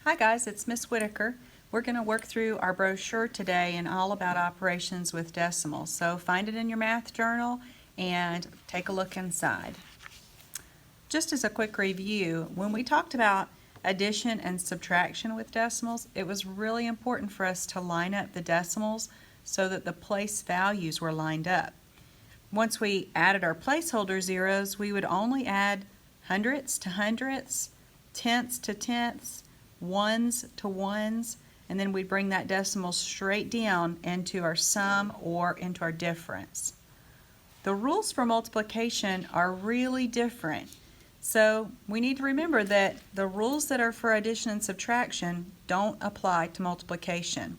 Hi guys, it's Miss Whitaker. We're going to work through our brochure today and all about operations with decimals. So find it in your math journal and take a look inside. Just as a quick review, when we talked about addition and subtraction with decimals, it was really important for us to line up the decimals so that the place values were lined up. Once we added our placeholder zeros, we would only add hundredths to hundredths, tenths to tenths, ones to ones, and then we'd bring that decimal straight down into our sum or into our difference. The rules for multiplication are really different, so we need to remember that the rules that are for addition and subtraction don't apply to multiplication.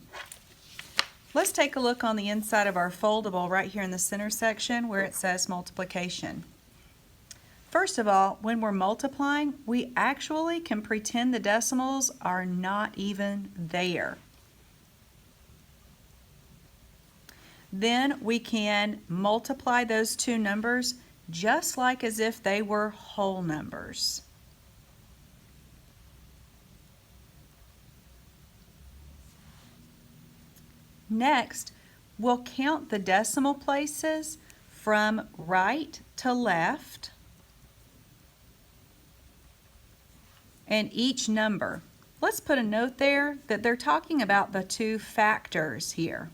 Let's take a look on the inside of our foldable right here in the center section where it says multiplication. First of all, when we're multiplying, we actually can pretend the decimals are not even there. Then we can multiply those two numbers just like as if they were whole numbers. Next, we'll count the decimal places from right to left and each number. Let's put a note there that they're talking about the two factors here.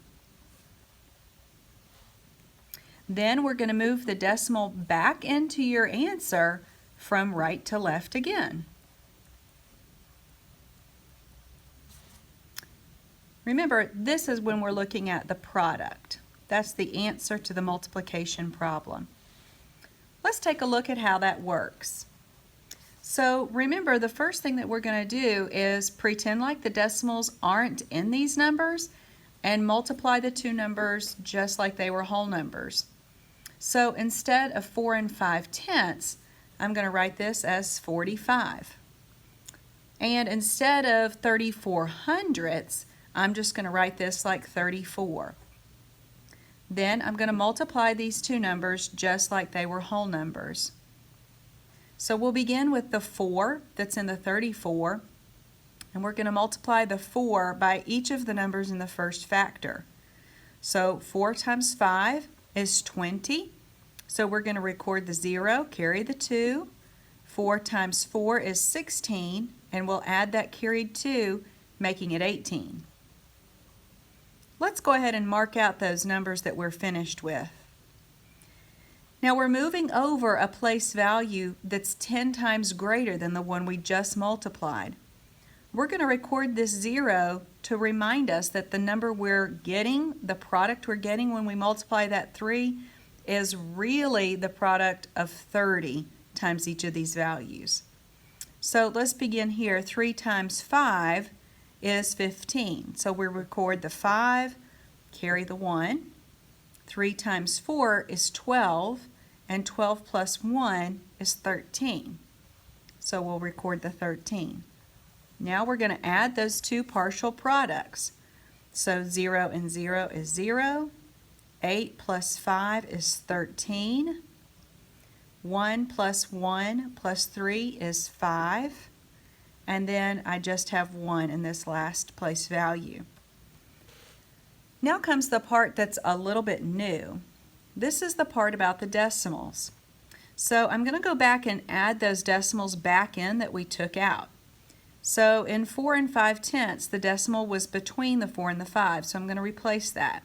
Then we're going to move the decimal back into your answer from right to left again. Remember, this is when we're looking at the product. That's the answer to the multiplication problem. Let's take a look at how that works. So remember, the first thing that we're going to do is pretend like the decimals aren't in these numbers and multiply the two numbers just like they were whole numbers. So instead of 4 5/10, I'm going to write this as 45. And instead of 34 hundredths, I'm just going to write this like 34. Then I'm going to multiply these two numbers just like they were whole numbers. So we'll begin with the 4 that's in the 34, and we're going to multiply the 4 by each of the numbers in the first factor. So 4 times 5 is 20, so we're going to record the 0, carry the 2. 4 times 4 is 16, and we'll add that carried 2, making it 18. Let's go ahead and mark out those numbers that we're finished with. Now we're moving over a place value that's 10 times greater than the one we just multiplied. We're going to record this 0 to remind us that the number we're getting, the product we're getting when we multiply that 3, is really the product of 30 times each of these values. So let's begin here. 3 times 5 is 15. So we record the 5, carry the 1. 3 times 4 is 12, and 12 plus 1 is 13. So we'll record the 13. Now we're going to add those two partial products. So 0 and 0 is 0. 8 plus 5 is 13. 1 plus 1 plus 3 is 5. And then I just have 1 in this last place value. Now comes the part that's a little bit new. This is the part about the decimals. So I'm going to go back and add those decimals back in that we took out. So in 4 5/10, the decimal was between the 4 and the 5, so I'm going to replace that.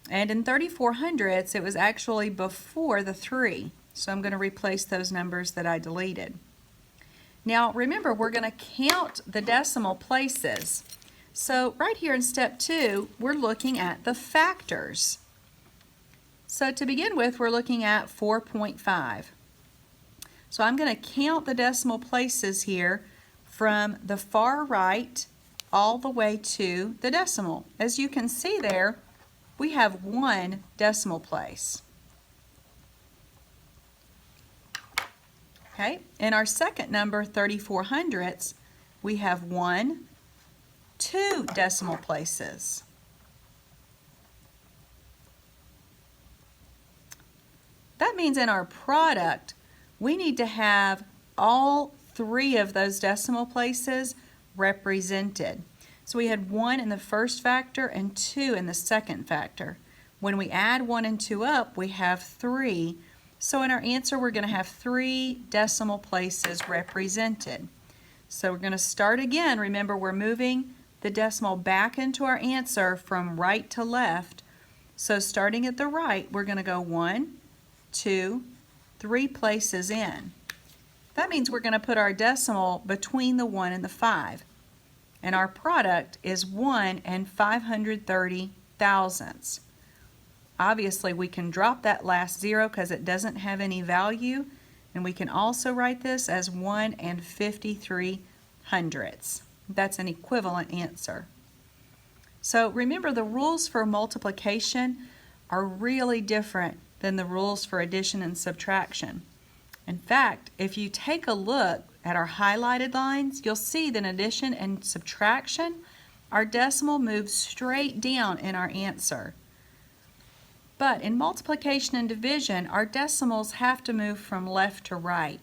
And in 34 hundredths, it was actually before the 3, so I'm going to replace those numbers that I deleted. Now remember, we're going to count the decimal places. So right here in step 2, we're looking at the factors. So to begin with, we're looking at 4.5. So I'm going to count the decimal places here from the far right all the way to the decimal. As you can see there, we have 1 decimal place. Okay, in our second number, 34 hundredths, we have 2 decimal places. That means in our product, we need to have all 3 of those decimal places represented. So we had 1 in the first factor and 2 in the second factor. When we add 1 and 2 up, we have 3. So in our answer, we're going to have 3 decimal places represented. So we're going to start again. Remember, we're moving the decimal back into our answer from right to left. So starting at the right, we're going to go 1, 2, 3 places in. That means we're going to put our decimal between the 1 and the 5. And our product is 1 and 530 thousandths. Obviously, we can drop that last 0 because it doesn't have any value. And we can also write this as 1 and 53 hundredths. That's an equivalent answer. So remember, the rules for multiplication are really different than the rules for addition and subtraction. In fact, if you take a look at our highlighted lines, you'll see that in addition and subtraction, our decimal moves straight down in our answer. But in multiplication and division, our decimals have to move from left to right.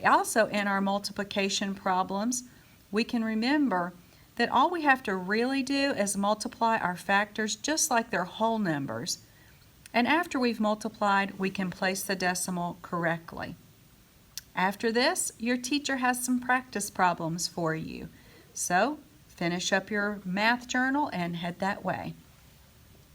Also, in our multiplication problems, we can remember that all we have to really do is multiply our factors just like they're whole numbers. And after we've multiplied, we can place the decimal correctly. After this, your teacher has some practice problems for you. So, finish up your math journal and head that way.